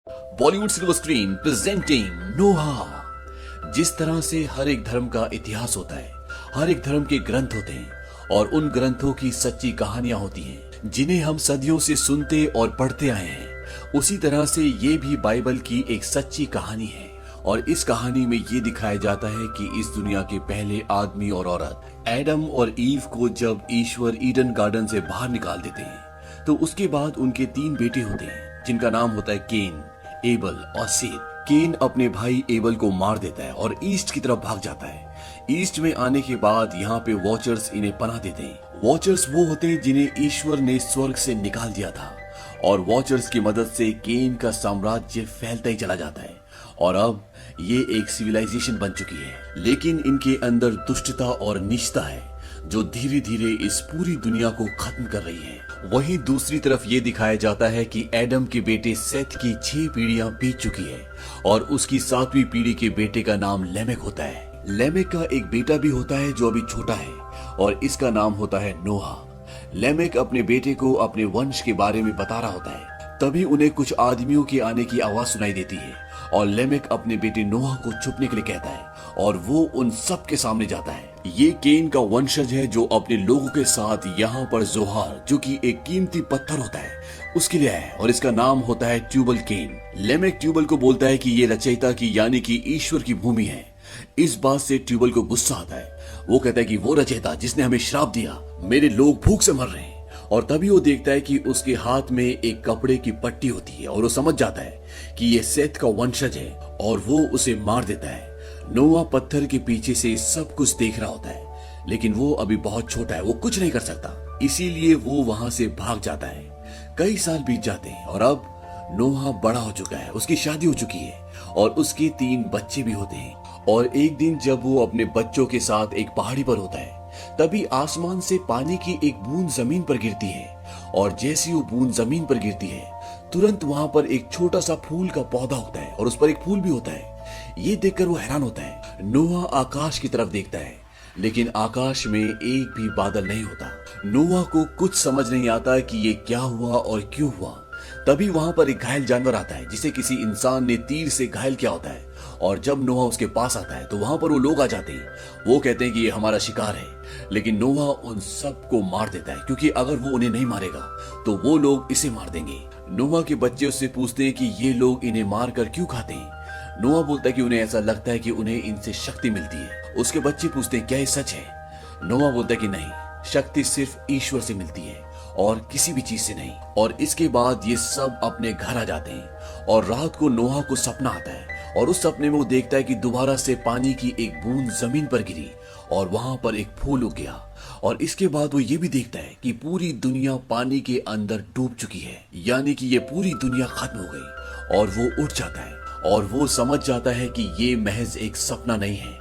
Bollywood silver screen presenting नोहा। जिस तरह से हर एक धर्म का इतिहास होता है, हर एक धर्म के ग्रंथ होते हैं और उन ग्रंथों की सच्ची कहानियां होती हैं जिन्हें हम सदियों से सुनते और पढ़ते आए हैं, उसी तरह से ये भी बाइबल की एक सच्ची कहानी है। और इस कहानी में ये दिखाया जाता है कि इस दुनिया के पहले आदमी और औरत एडम और ईव को जब ईश्वर ईडन गार्डन से बाहर निकाल देते हैं तो उसके बाद उनके 3 बेटे होते हैं जिनका नाम होता है केन, एबल और सेत। केन अपने भाई एबल को मार देता है और ईस्ट की तरफ भाग जाता है। ईस्ट में आने के बाद यहाँ पे वॉचर्स इन्हें पनाह देते हैं। वॉचर्स वो होते हैं जिन्हें ईश्वर ने स्वर्ग से निकाल दिया था और वॉचर्स की मदद से केन का साम्राज्य फैलता ही चला जाता है और अब ये एक सिविलाइजेशन बन चुकी है। लेकिन इनके अंदर दुष्टता और नीचता है जो धीरे धीरे इस पूरी दुनिया को खत्म कर रही है। वहीं दूसरी तरफ ये दिखाया जाता है कि एडम के बेटे सेथ की 6 पीढ़ियां बीत चुकी है और उसकी 7वीं पीढ़ी के बेटे का नाम लेमेक होता है। लेमेक का एक बेटा भी होता है जो अभी छोटा है और इसका नाम होता है नोहा। लेमेक अपने बेटे को अपने वंश के बारे में बता रहा होता है, तभी उन्हें कुछ आदमियों के आने की आवाज सुनाई देती है और लेमेक अपने बेटे नोहा को छुपने के लिए कहता है और वो उन सब के सामने जाता है। ये केन का वंशज है जो अपने लोगों के साथ यहाँ पर जोहार, जो कि एक कीमती पत्थर होता है, उसके लिए है और इसका नाम होता है ट्यूबल केन। लेमेक ट्यूबल को बोलता है कि ये रचयिता की यानी कि ईश्वर की भूमि है। इस बात से ट्यूबल को गुस्सा आता है। वो कहता है कि वो रचयिता जिसने हमें श्राप दिया, मेरे लोग भूख से मर रहे हैं। और तभी वो देखता है कि उसके हाथ में एक कपड़े की पट्टी होती है और वो समझ जाता है कि ये सेथ का वंशज है और वो उसे मार देता है। नोहा पत्थर के पीछे से सब कुछ देख रहा होता है, लेकिन वो अभी बहुत छोटा है, वो कुछ नहीं कर सकता, इसीलिए वो वहां से भाग जाता है। कई साल बीत जाते हैं और अब नोहा बड़ा हो चुका है, उसकी शादी हो चुकी है और उसके 3 बच्चे भी होते हैं। और एक दिन जब वो अपने बच्चों के साथ एक पहाड़ी पर होता है, तभी आसमान से पानी की एक बूंद जमीन पर गिरती है और जैसी वो बूंद जमीन पर गिरती है, तुरंत वहां पर एक छोटा सा फूल का पौधा होता है और उस पर एक फूल भी होता है। ये देखकर वो हैरान होता है। नोहा आकाश की तरफ देखता है, लेकिन आकाश में एक भी बादल नहीं होता। नोहा को कुछ समझ नहीं आता कि ये क्या हुआ और क्यों हुआ। तभी वहां पर एक घायल जानवर आता है जिसे किसी इंसान ने तीर से घायल किया होता है और जब नोहा उसके पास आता है तो वहां पर वो लोग आ जाते हैं। वो कहते हैं कि ये हमारा शिकार है, लेकिन नोहा उन सबको मार देता है क्योंकि अगर वो उन्हें नहीं मारेगा तो वो लोग इसे मार देंगे। नोहा के बच्चे उससे पूछते हैं कि ये लोग इन्हें मार कर क्यों खाते हैं। नोहा बोलता है कि उन्हें ऐसा लगता है कि उन्हें इनसे शक्ति मिलती है। उसके बच्चे पूछते हैं क्या ये सच है। नोहा बोलता है कि नहीं, शक्ति सिर्फ ईश्वर से मिलती है और किसी भी चीज से नहीं। और इसके बाद ये सब अपने घर आ जाते हैं और रात को नोहा को सपना आता है और उस सपने में वो देखता है कि दोबारा से पानी की एक बूंद जमीन पर गिरी और वहां पर एक फूल उग गया। और इसके बाद वो ये भी देखता है कि पूरी दुनिया पानी के अंदर डूब चुकी है, यानी कि ये पूरी दुनिया खत्म हो गई। और वो उठ जाता है और वो समझ जाता है कि ये महज एक सपना नहीं है,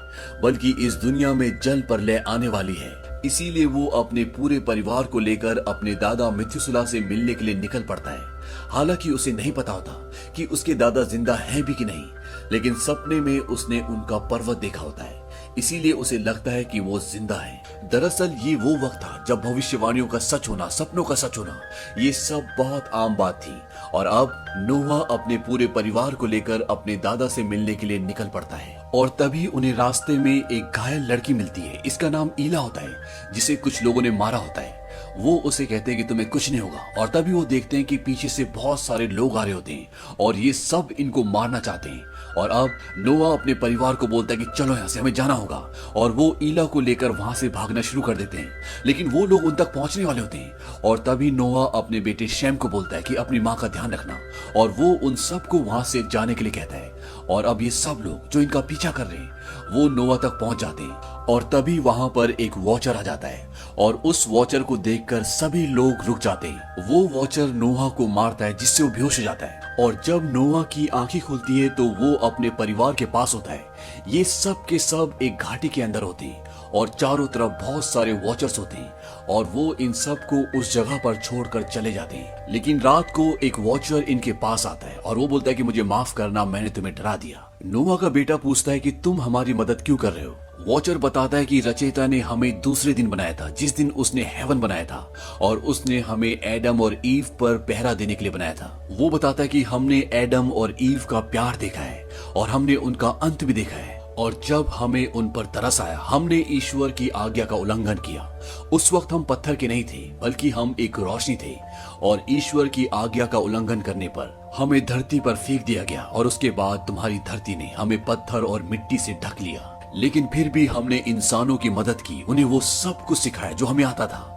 बल्कि इस दुनिया में जल प्रलय आने वाली है। इसीलिए वो अपने पूरे परिवार को लेकर अपने दादा मिथुसला से मिलने के लिए निकल पड़ता है। हालांकि उसे नहीं पता होता कि उसके दादा जिंदा हैं भी कि नहीं, लेकिन सपने में उसने उनका पर्वत देखा होता है, इसीलिए उसे लगता है कि वो जिंदा है। दरअसल ये वो वक्त था जब भविष्यवाणियों का सच होना, सपनों का सच होना, ये सब बहुत आम बात थी। और अब नोहा अपने पूरे परिवार को लेकर अपने दादा से मिलने के लिए निकल पड़ता है और तभी उन्हें रास्ते में एक घायल लड़की मिलती है। इसका नाम ईला होता है, जिसे कुछ लोगों ने मारा होता है। वो उसे कहते हैं कि तुम्हें कुछ नहीं होगा और तभी वो देखते हैं कि पीछे से बहुत सारे लोग आ रहे होते हैं और ये सब इनको मारना चाहते हैं। और अब नोहा अपने परिवार को बोलता है कि चलो यहाँ से, हमें जाना होगा। और वो ईला को लेकर वहां से भागना शुरू कर देते हैं, लेकिन वो लोग उन तक पहुंचने वाले होते हैं। और तभी नोहा अपने बेटे शैम को बोलता है कि अपनी माँ का ध्यान रखना, और वो उन सबको वहां से जाने के लिए कहता है। और अब ये सब लोग जो इनका पीछा कर रहे हैं वो नोहा तक पहुंच जाते हैं और तभी वहां पर एक वॉचर आ जाता है और उस वॉचर को देखकर सभी लोग रुक जाते हैं। वो वॉचर नोहा को मारता है जिससे वो बेहोश हो जाता है और जब नोहा की आंखें खुलती है तो वो अपने परिवार के पास होता है। ये सब के सब एक घाटी के अंदर होते हैं और चारों तरफ बहुत सारे वॉचर्स होते हैं और वो इन सब को उस जगह पर छोड़कर चले जाते हैं। लेकिन रात को एक वॉचर इनके पास आता है और वो बोलता है कि मुझे माफ करना, मैंने तुम्हें डरा दिया। नोहा का बेटा पूछता है कि तुम हमारी मदद क्यों कर रहे हो। वॉचर बताता है कि रचयिता ने हमें दूसरे दिन बनाया था, जिस दिन उसने हेवन बनाया था, और उसने हमें एडम और ईव पर पहरा देने के लिए बनाया था। वो बताता है कि हमने एडम और ईव का प्यार देखा है और हमने उनका अंत भी देखा है, और जब हमें उन पर तरस आया हमने ईश्वर की आज्ञा का उल्लंघन किया। उस वक्त हम पत्थर के नहीं थे, बल्कि हम एक रोशनी थे, और ईश्वर की आज्ञा का उल्लंघन करने पर हमें धरती पर फेंक दिया गया, और उसके बाद तुम्हारी धरती ने हमें पत्थर और मिट्टी से ढक लिया। लेकिन फिर भी हमने इंसानों की मदद की, उन्हें वो सब कुछ सिखाया जो हमें आता था।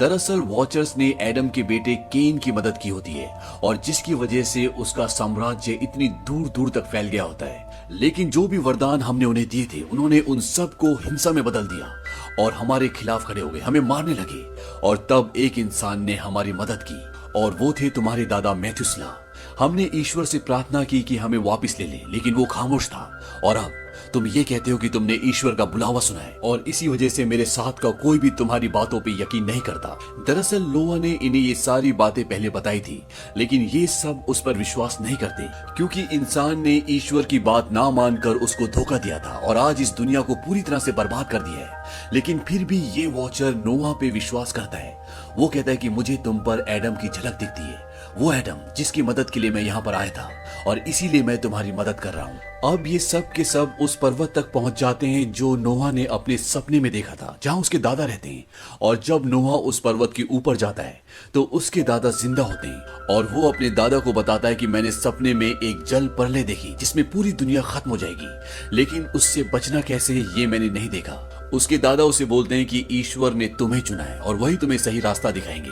दरअसल वॉचर्स ने एडम के बेटे केन की मदद की होती है, और जिसकी वजह से उसका साम्राज्य इतनी दूर दूर तक फैल गया होता है। लेकिन जो भी वरदान हमने उन्हें दिए थे, उन्होंने उन सब को हिंसा में बदल दिया और हमारे खिलाफ खड़े हो गए, हमें मारने लगे। और तब एक इंसान ने हमारी मदद की, और वो थे तुम्हारे दादा मैथुसला। हमने ईश्वर से प्रार्थना की कि हमें वापस ले ले, लेकिन वो खामोश था। और अब तुम ये कहते हो कि तुमने ईश्वर का बुलावा सुना है, और इसी वजह से मेरे साथ का कोई भी तुम्हारी बातों पे यकीन नहीं करता। दरअसल नोआ ने इन्हें ये सारी बातें पहले बताई थी, लेकिन ये सब उस पर विश्वास नहीं करते, क्योंकि इंसान ने ईश्वर की बात ना मानकर उसको धोखा दिया था और आज इस दुनिया को पूरी तरह से बर्बाद कर दिया है। लेकिन फिर भी ये वॉचर नोआ पे विश्वास करता है। वो कहता है कि मुझे तुम पर एडम की झलक दिखती है, वो एडम जिसकी मदद के लिए मैं यहाँ पर आया था, और इसीलिए मैं तुम्हारी मदद कर रहा हूँ। अब ये सब के सब उस पर्वत तक पहुंच जाते हैं जो नोहा ने अपने सपने में देखा था, जहां उसके दादा रहते हैं। और जब नोहा उस पर्वत के ऊपर जाता है तो उसके दादा जिंदा होते हैं, और वो अपने दादा को बताता है कि मैंने सपने में एक जल प्रलय देखी जिसमें पूरी दुनिया खत्म हो जाएगी, लेकिन उससे बचना कैसे ये मैंने नहीं देखा। उसके दादा उसे बोलते हैं कि ईश्वर ने तुम्हें चुना है और वही तुम्हें सही रास्ता दिखाएंगे।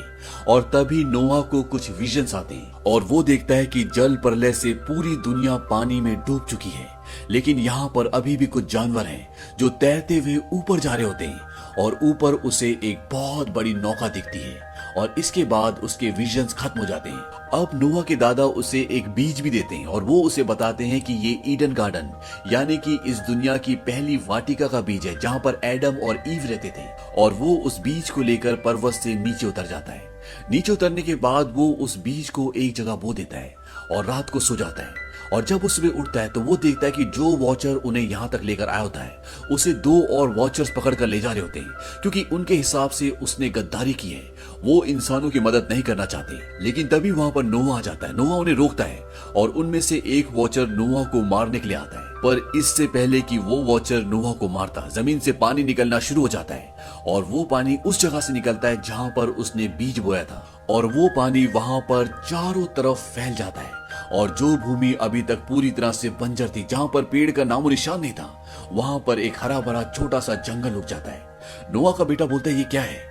और तभी नोआ को कुछ विजन्स आते हैं, और वो देखता है कि जल प्रलय से पूरी दुनिया पानी में डूब चुकी है, लेकिन यहाँ पर अभी भी कुछ जानवर हैं जो तैरते हुए ऊपर जा रहे होते हैं, और ऊपर उसे एक बहुत बड़ी नौका दिखती है। और इसके बाद उसके विजन्स खत्म हो जाते हैं। अब नोआ के दादा उसे एक बीज भी देते हैं, और वो उसे बताते हैं कि ये ईडन गार्डन यानी कि इस दुनिया की पहली वाटिका का बीज है, जहाँ पर एडम और ईव रहते थे। और वो उस बीज को लेकर पर्वत से नीचे उतर जाता है। नीचे उतरने के बाद वो उस बीज को एक जगह बो देता है और रात को सो जाता है। और जब वो सुबह उठता है तो वो देखता है कि जो वॉचर उन्हें यहाँ तक लेकर आया होता है उसे 2 और वॉचर्स पकड़ कर ले जा रहे होते हैं, क्योंकि उनके हिसाब से उसने गद्दारी की है। वो इंसानों की मदद नहीं करना चाहते। लेकिन तभी वहां पर नोआ आ जाता है। नोआ उन्हें रोकता है, और उनमें से एक वॉचर नोआ को मारने के लिए आता है। पर इससे पहले कि वो वॉचर नोआ को मारता, जमीन से पानी निकलना शुरू हो जाता है, और वो पानी उस जगह से निकलता है जहां पर उसने बीज बोया था। और वो पानी वहां पर चारों तरफ फैल जाता है, और जो भूमि अभी तक पूरी तरह से बंजर थी, जहां पर पेड़ का नामो निशान नहीं था, वहां पर एक हरा भरा छोटा सा जंगल उग जाता है। नोआ का बेटा बोलता है ये क्या है?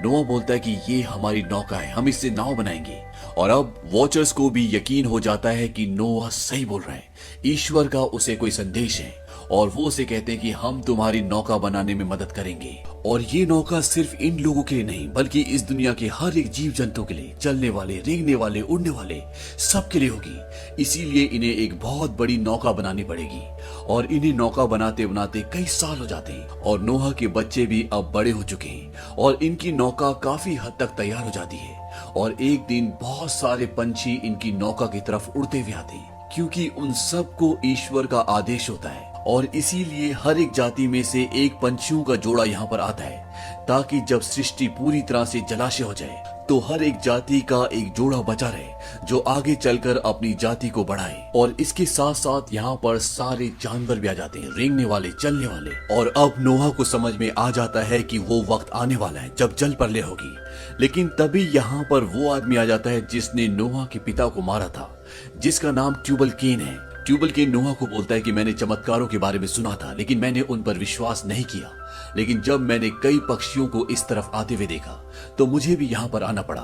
नोआ बोलता है कि ये हमारी नौका है, हम इससे नाव बनाएंगे। और अब वॉचर्स को भी यकीन हो जाता है कि नोआ सही बोल रहा है, ईश्वर का उसे कोई संदेश है। और वो उसे कहते हैं कि हम तुम्हारी नौका बनाने में मदद करेंगे। और ये नौका सिर्फ इन लोगों के लिए नहीं, बल्कि इस दुनिया के हर एक जीव जंतु के लिए, चलने वाले, रेंगने वाले, उड़ने वाले, सबके लिए होगी। इसीलिए इन्हें एक बहुत बड़ी नौका बनानी पड़ेगी। और इन्हें नौका बनाते बनाते कई साल हो जाते हैं, और नोहा के बच्चे भी अब बड़े हो चुके हैं, और इनकी नौका काफी हद तक तैयार हो जाती है। और एक दिन बहुत सारे पंछी इनकी नौका की तरफ उड़ते हुए आते हैं, क्योंकि उन सबको ईश्वर का आदेश होता है। और इसीलिए हर एक जाति में से एक पंछियों का जोड़ा यहाँ पर आता है, ताकि जब सृष्टि पूरी तरह से जलाशय हो जाए तो हर एक जाति का एक जोड़ा बचा रहे, जो आगे चलकर अपनी जाति को बढ़ाए। और इसके साथ साथ यहाँ पर सारे जानवर भी आ जाते हैं, रेंगने वाले, चलने वाले। और अब नोहा को समझ में आ जाता है कि वो वक्त आने वाला है जब जल प्रलय होगी। लेकिन तभी यहाँ पर वो आदमी आ जाता है जिसने नोहा के पिता को मारा था, जिसका नाम ट्यूबल केन है। ट्यूबल केन नोहा को बोलता है कि मैंने चमत्कारों के बारे में सुना था, लेकिन मैंने उन पर विश्वास नहीं किया। लेकिन जब मैंने कई पक्षियों को इस तरफ आते हुए देखा तो मुझे भी यहाँ पर आना पड़ा।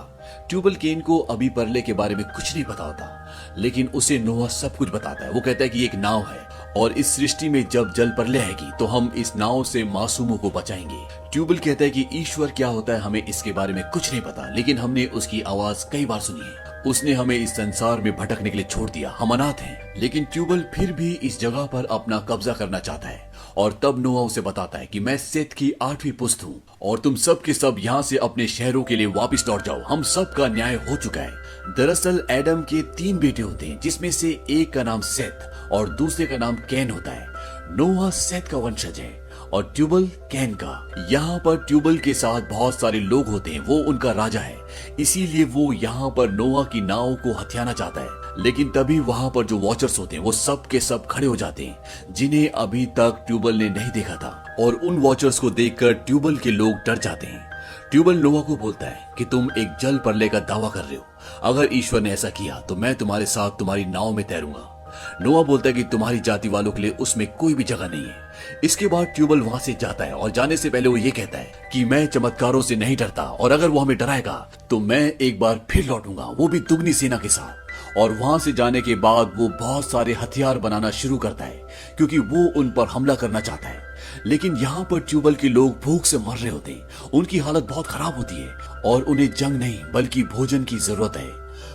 ट्यूबल केन को अभी प्रलय के बारे में कुछ नहीं पता होता, लेकिन उसे नोहा सब कुछ बताता है। वो कहता है कि एक नाव है, और इस सृष्टि में जब जल प्रलय आएगी तो हम इस नाव से मासूमों को बचाएंगे। ट्यूबल कहता है कि ईश्वर क्या होता है हमें इसके बारे में कुछ नहीं पता, लेकिन हमने उसकी आवाज कई बार सुनी है। उसने हमें इस संसार में भटकने के लिए छोड़ दिया, हम अनाथ हैं। लेकिन ट्यूबल फिर भी इस जगह पर अपना कब्जा करना चाहता है। और तब नोआ उसे बताता है कि मैं सेत की 8वीं पुस्त हूँ, और तुम सब के सब यहाँ से अपने शहरों के लिए वापस लौट जाओ, हम सब का न्याय हो चुका है। दरअसल एडम के 3 बेटे होते हैं, जिसमें से एक का नाम सेत और दूसरे का नाम कैन होता है। नोआ सेत का वंशज है, और ट्यूबल कैन का। यहाँ पर ट्यूबल के साथ बहुत सारे लोग होते हैं, वो उनका राजा है, इसीलिए वो यहाँ पर नोआ की नाव को हथियाना चाहता है। लेकिन तभी वहाँ पर जो वॉचर्स होते हैं वो सब के सब खड़े हो जाते हैं, जिन्हें अभी तक ट्यूबल ने नहीं देखा था। और उन वॉचर्स को देखकर ट्यूबल के लोग डर जाते हैं। ट्यूबल नोआ को बोलता है कि तुम एक जल प्रलय का दावा कर रहे हो, अगर ईश्वर ने ऐसा किया तो मैं तुम्हारे साथ तुम्हारी नाव में तैरूंगा। नोआ बोलता है कि तुम्हारी जाति वालों के लिए उसमें कोई भी जगह नहीं है। इसके बाद ट्यूबल वहां से जाता है और जाने से पहले वो ये कहता है कि मैं चमत्कारों से नहीं डरता, और अगर वो हमें डराएगा तो मैं एक बार फिर लौटूंगा, वो भी दुगनी सेना के साथ। और वहां से जाने के बाद वो बहुत सारे हथियार बनाना शुरू करता है, क्योंकि वो उन पर हमला करना चाहता है। लेकिन यहाँ पर ट्यूबल के लोग भूख से मर रहे होते हैं, उनकी हालत बहुत खराब होती है और उन्हें जंग नहीं बल्कि भोजन की जरूरत है।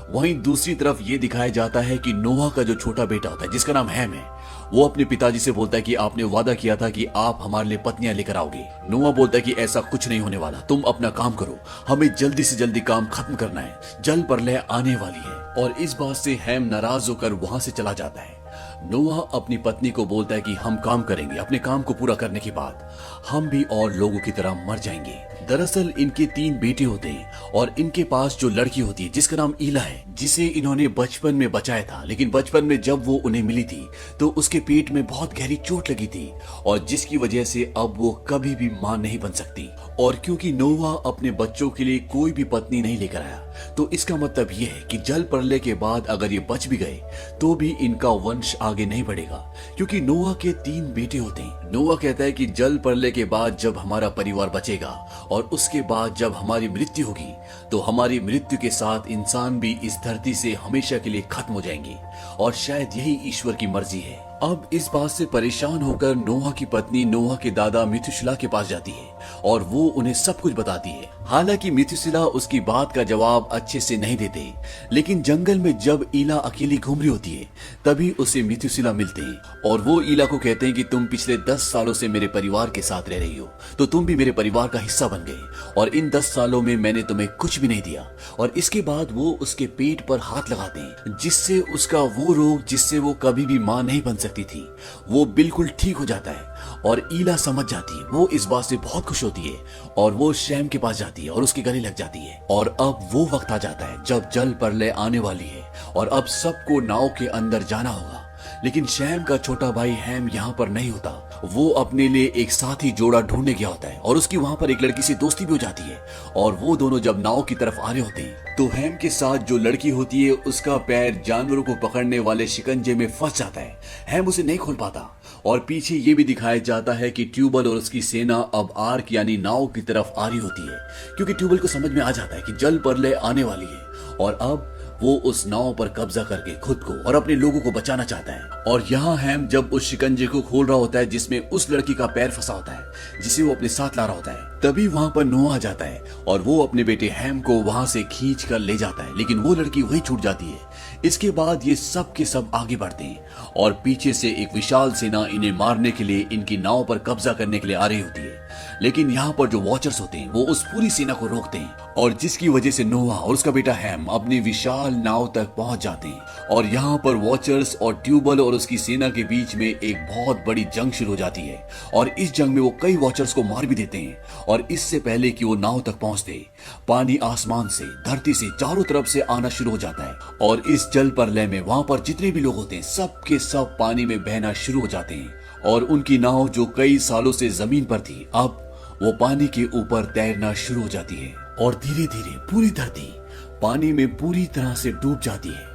वहीं दूसरी तरफ ये दिखाया जाता है कि नोआ का जो छोटा बेटा होता है, जिसका नाम हैम है, वो अपने पिताजी से बोलता है कि आपने वादा किया था कि आप हमारे लिए पत्नियां लेकर आओगे। नोआ बोलता है कि ऐसा कुछ नहीं होने वाला, तुम अपना काम करो, हमें जल्दी से जल्दी काम खत्म करना है, जल प्रलय आने वाली है। और इस बात से हैम नाराज होकर वहां से चला जाता है। नोआ अपनी पत्नी को बोलता है कि हम काम करेंगे, अपने काम को पूरा करने के बाद हम भी और लोगों की तरह मर जाएंगे। दरअसल इनके 3 बेटे होते हैं और इनके पास जो लड़की होती है जिसका नाम ईला है, जिसे इन्होंने बचपन में बचाया था, लेकिन बचपन में जब वो उन्हें मिली थी तो उसके पेट में बहुत गहरी चोट लगी थी और जिसकी वजह से अब वो कभी भी मां नहीं बन सकती। और क्योंकि नोआ अपने बच्चों के लिए कोई भी पत्नी नहीं लेकर आया, तो इसका मतलब ये है कि जल प्रलय के बाद अगर ये बच भी गए तो भी इनका वंश आगे नहीं बढ़ेगा, क्योंकि नोआ के 3 बेटे होते हैं। नोआ कहता है कि जल प्रलय के बाद जब हमारा परिवार बचेगा और उसके बाद जब हमारी मृत्यु होगी तो हमारी मृत्यु के साथ इंसान भी इस धरती से हमेशा के लिए खत्म हो जाएंगे, और शायद यही ईश्वर की मर्जी है। अब इस बात से परेशान होकर नोआ की पत्नी नोआ के दादा मिथुशिला के पास जाती है और वो उन्हें सब कुछ बताती है। हालांकि मिथुशिला उसकी बात का जवाब अच्छे से नहीं देते, लेकिन जंगल में जब ईला अकेली घूम रही होती है तभी उसे मिथुशिला मिलते हैं और वो ईला को कहते हैं कि तुम पिछले 10 सालों से मेरे परिवार के साथ रह रही हो, तो तुम भी मेरे परिवार का हिस्सा बन गए, और इन 10 सालों में मैंने तुम्हें कुछ भी नहीं दिया। और इसके बाद वो उसके पेट पर हाथ लगाते हैं, जिससे उसका वो रोग जिससे वो कभी भी मां नहीं बन सकती थी वो बिल्कुल ठीक हो जाता है। और ईला समझ जाती है, वो इस बात से बहुत खुश होती है और वो शैम के पास जाती है और उसके गले लग जाती है। और अब वो वक्त आ जाता है जब जल प्रलय आने वाली है और अब सबको नाव के अंदर जाना होगा। लेकिन शैम का छोटा भाई हैम यहाँ पर नहीं होता, वो अपने लिए एक साथी जोड़ा ढूंढने गया होता है और उसकी वहाँ पर एक लड़की से दोस्ती भी हो जाती है। और वो दोनों जब नाव की तरफ आ रहे होते हैं तो हैम के साथ जो लड़की होती है उसका पैर जानवरों को पकड़ने वाले शिकंजे में फंस जाता है। हैम उसे नहीं खोल पाता और पीछे ये भी दिखाया जाता है कि ट्यूबल और उसकी सेना अब आर्क यानी नाव की तरफ आ रही होती है, क्योंकि ट्यूबल को समझ में आ जाता है कि जल प्रलय आने वाली है और अब वो उस नाव पर कब्जा करके खुद को और अपने लोगों को बचाना चाहता है। और यहाँ हैम जब उस शिकंजे को खोल रहा होता है जिसमें उस लड़की का पैर फंसा होता है जिसे वो अपने साथ ला रहा होता है, तभी वहाँ पर नोआ आ जाता है और वो अपने बेटे हैम को वहाँ से खींच कर ले जाता है, लेकिन वो लड़की वही छूट जाती है। इसके बाद ये सब के सब आगे बढ़ते हैं और पीछे से एक विशाल सेना इन्हें मारने के लिए इनकी नाव पर कब्जा करने के लिए आ रही होती है। लेकिन यहाँ पर जो वॉचर्स होते हैं वो उस पूरी सेना को रोकते हैं और जिसकी वजह से नोआ और उसका बेटा हैम अपनी विशाल नाव तक पहुंच जाते हैं। और यहाँ पर वॉचर्स और ट्यूबल और उसकी सेना के बीच में एक बहुत बड़ी जंग शुरू हो जाती है और इस जंग में वो कई वॉचर्स को मार भी देते हैं। और इससे पहले कि वो नाव तक पहुंचते, पानी आसमान से धरती से चारों तरफ से आना शुरू हो जाता है और इस जल प्रलय में वहां पर जितने भी लोग होते हैं सब के सब पानी में बहना शुरू हो जाते हैं और उनकी नाव जो कई सालों से जमीन पर थी अब वो पानी के ऊपर तैरना शुरू हो जाती है और धीरे धीरे पूरी धरती पानी में पूरी तरह से डूब जाती है।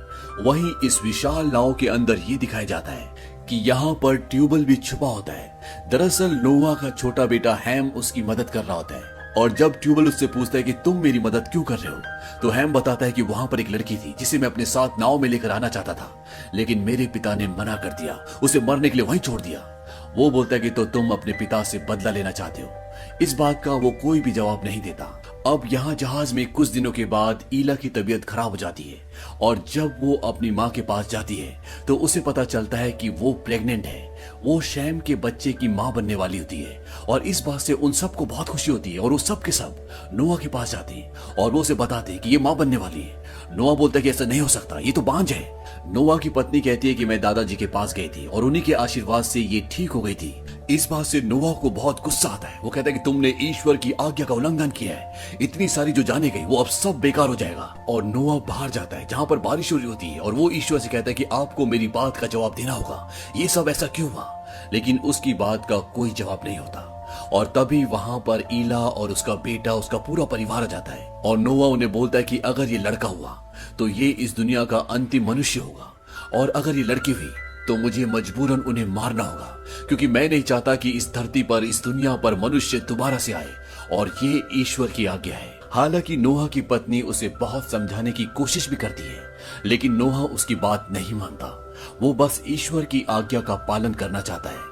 वहीं इस विशाल नाव के अंदर ये दिखाया जाता है कि यहाँ पर ट्यूबल भी छुपा होता है। दरअसल नोआ का छोटा बेटा हैम उसकी मदद कर रहा होता है और जब ट्यूबल उससे पूछता है कि तुम मेरी मदद क्यों कर रहे हो, तो हैम बताता है कि वहां पर एक लड़की थी जिसे मैं अपने साथ नाव में लेकर आना चाहता था, लेकिन मेरे पिता ने मना कर दिया, उसे मरने के लिए वहीं छोड़ दिया। वो बोलता है कि तो तुम अपने पिता से बदला लेना चाहते हो। इस बात का वो कोई भी जवाब नहीं देता। अब यहाँ जहाज में कुछ दिनों के बाद ईला की तबीयत खराब हो जाती है और जब वो अपनी माँ के पास जाती है तो उसे पता चलता है कि वो प्रेग्नेंट है, वो शैम के बच्चे की माँ बनने वाली होती है। और इस बात से उन सबको बहुत खुशी होती है और वो सब के सब नोआ के पास जाते हैं और वो उसे बताते हैं कि ये माँ बनने वाली है। नोआ बोलता है कि ऐसा नहीं हो सकता, ये तो बांझ है। नोआ की पत्नी कहती है कि मैं दादाजी के पास गई थी और उन्हीं के आशीर्वाद से ये ठीक हो गई थी। इस बात से नोआ को बहुत गुस्सा आता है। वो कहता है कि तुमने ईश्वर की आज्ञा का उल्लंघन किया है, इतनी सारी जो जाने गई वो अब सब बेकार हो जाएगा। और नोआ बाहर जाता है जहाँ पर बारिश हो रही होती है और वो ईश्वर से कहता है कि आपको मेरी बात का जवाब देना होगा, ये सब ऐसा क्यों हुआ। लेकिन उसकी बात का कोई जवाब नहीं होता। और तभी वहां पर ईला और उसका बेटा, उसका पूरा परिवार आ जाता है और नोआ उन्हें बोलता है कि अगर ये लड़का हुआ तो ये इस दुनिया का अंतिम मनुष्य होगा, और अगर ये लड़की हुई तो मुझे मजबूरन उन्हें मारना होगा, क्योंकि मैं नहीं चाहता कि इस धरती पर, इस दुनिया पर मनुष्य दोबारा से आए, और ये ईश्वर की आज्ञा है। हालांकि नोहा की पत्नी उसे बहुत समझाने की कोशिश भी करती है, लेकिन नोहा उसकी बात नहीं मानता। वो बस ईश्वर की आज्ञा का पालन करना चाहता है।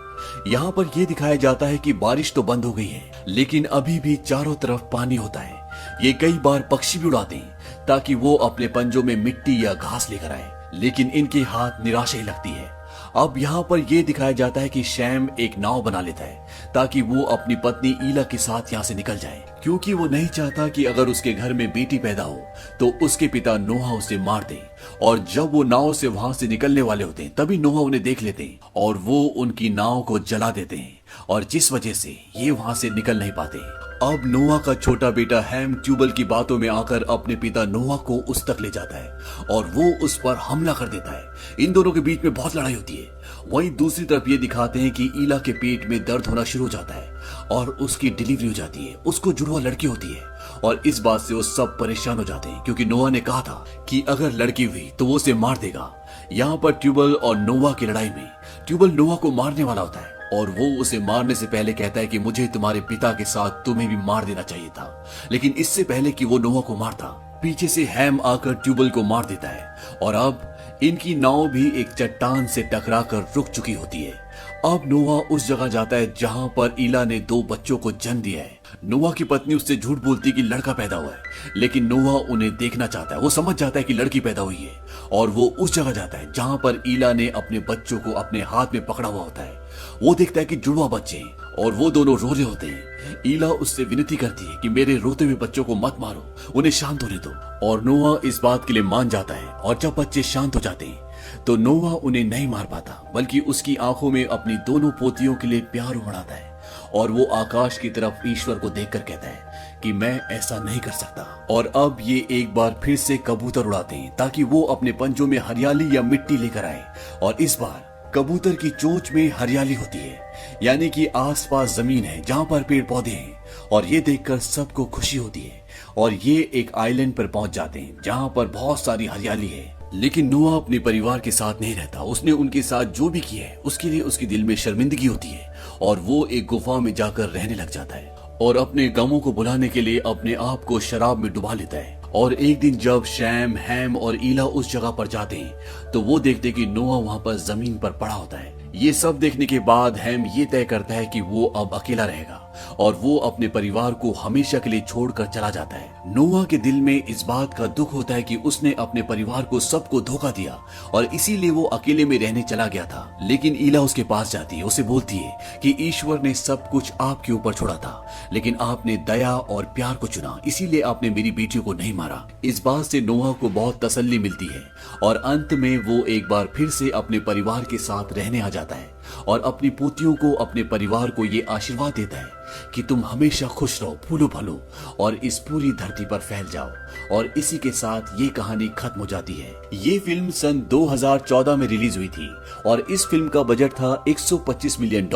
यहाँ पर यह दिखाया जाता है कि बारिश तो बंद हो गई है, लेकिन अभी भी चारों तरफ पानी होता है। ये कई बार पक्षी भी उड़ाते हैं ताकि वो अपने पंजों में मिट्टी या घास लेकर आए, लेकिन इनके हाथ निराशा ही लगती है। अब यहाँ पर यह दिखाया जाता है कि शैम एक नाव बना लेता है ताकि वो अपनी पत्नी ईला के साथ यहाँ से निकल जाए, क्योंकि वो नहीं चाहता कि अगर उसके घर में बेटी पैदा हो तो उसके पिता नोहा उसे मार दे। और जब वो नाव से वहां से निकलने वाले होते हैं तभी नोहा उन्हें देख लेते हैं और वो उनकी नाव को जला देते हैं, और जिस वजह से ये वहां से निकल नहीं पाते। अब नोहा का छोटा बेटा हैम ट्यूबल की बातों में आकर अपने पिता नोहा को उस तक ले जाता है और वो उस पर हमला कर देता है। इन दोनों के बीच में बहुत लड़ाई होती है। वहीं दूसरी तरफ ये दिखाते हैं कि ईला के पेट में दर्द होना शुरू हो जाता है और उसकी डिलीवरी हो जाती है। उसको जुड़वा लड़की होती है और इस बात से वो सब परेशान हो जाते हैं, क्योंकि नोहा ने कहा था कि अगर लड़की हुई तो वो उसे मार देगा। यहाँ पर ट्यूबल और नोहा की लड़ाई में ट्यूबल नोहा को मारने वाला होता है और वो उसे मारने से पहले कहता है कि मुझे तुम्हारे पिता के साथ तुम्हें भी मार देना चाहिए था। लेकिन इससे पहले कि वो नोहा को मारता, पीछे से हैम आकर ट्यूबल को मार देता है और अब इनकी नाव भी एक चट्टान से टकराकर रुक चुकी होती है। अब नोहा उस जगह जाता है जहां पर ईला ने 2 बच्चों को जन्म दिया है। नोहा की पत्नी उससे झूठ बोलती कि लड़का पैदा हुआ है, लेकिन नोहा उन्हें देखना चाहता है। वो समझ जाता है कि लड़की पैदा हुई है और वो उस जगह जाता है जहां पर ईला ने अपने बच्चों को अपने हाथ में पकड़ा हुआ होता है। वो देखता है कि जुड़वा बच्चे हैं और वो दोनों रो रहे होते हैं। ईला उससे विनती करती है कि मेरे रोते हुए बच्चों को मत मारो, उन्हें शांत होने दो, और नोहा इस बात के लिए मान जाता है। और जब बच्चे शांत हो जाते हैं तो नोहा उन्हें नहीं मार पाता, बल्कि उसकी आंखों में अपनी दोनों पोतियों के लिए प्यार उमड़ाता है और वो आकाश की तरफ ईश्वर को देखकर कहता है कि मैं ऐसा नहीं कर सकता। और अब ये एक बार फिर से कबूतर उड़ाते हैं ताकि वो अपने पंजों में हरियाली या मिट्टी लेकर आए, और इस बार कबूतर की चोंच में हरियाली होती है, यानी कि आसपास जमीन है जहां पर पेड़ पौधे हैं, और ये देखकर सबको खुशी होती है। और ये एक आइलैंड पर पहुंच जाते हैं जहां पर बहुत सारी हरियाली है। लेकिन नोहा अपने परिवार के साथ नहीं रहता। उसने उनके साथ जो भी किया है उसके लिए उसके दिल में शर्मिंदगी होती है और वो एक गुफा में जाकर रहने लग जाता है और अपने गमों को भुलाने के लिए अपने आप को शराब में डुबा लेता है। और एक दिन जब शैम, हैम और ईला उस जगह पर जाते हैं तो वो देखते कि नोहा वहां पर जमीन पर पड़ा होता है। ये सब देखने के बाद हैम ये तय करता है कि वो अब अकेला रहेगा और वो अपने परिवार को हमेशा के लिए छोड़कर चला जाता है। नोहा के दिल में इस बात का दुख होता है कि उसने अपने परिवार को सबको धोखा दिया और इसीलिए वो अकेले में रहने चला गया था। लेकिन ईला उसके पास जाती है, उसे बोलती है कि ईश्वर ने सब कुछ आपके ऊपर छोड़ा था, लेकिन आपने दया और प्यार को चुना, इसीलिए आपने मेरी बेटियों को नहीं मारा। इस बात से नोहा को बहुत तसल्ली मिलती है और अंत में वो एक बार फिर से अपने परिवार के साथ रहने आ जाता है और अपनी पोतियों को, अपने परिवार को ये आशीर्वाद देता है कि तुम हमेशा खुश रहो, फूलो फलो और इस पूरी धरती पर फैल जाओ। और इसी के साथ ये कहानी खत्म हो जाती है। ये फिल्म सन 2014 में रिलीज हुई थी और इस फिल्म का बजट था $125 मिलियन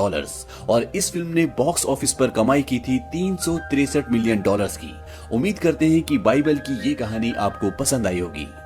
और इस फिल्म ने बॉक्स ऑफिस पर कमाई की थी $363 मिलियन की। उम्मीद करते हैं कि बाइबल की ये कहानी आपको पसंद आई होगी।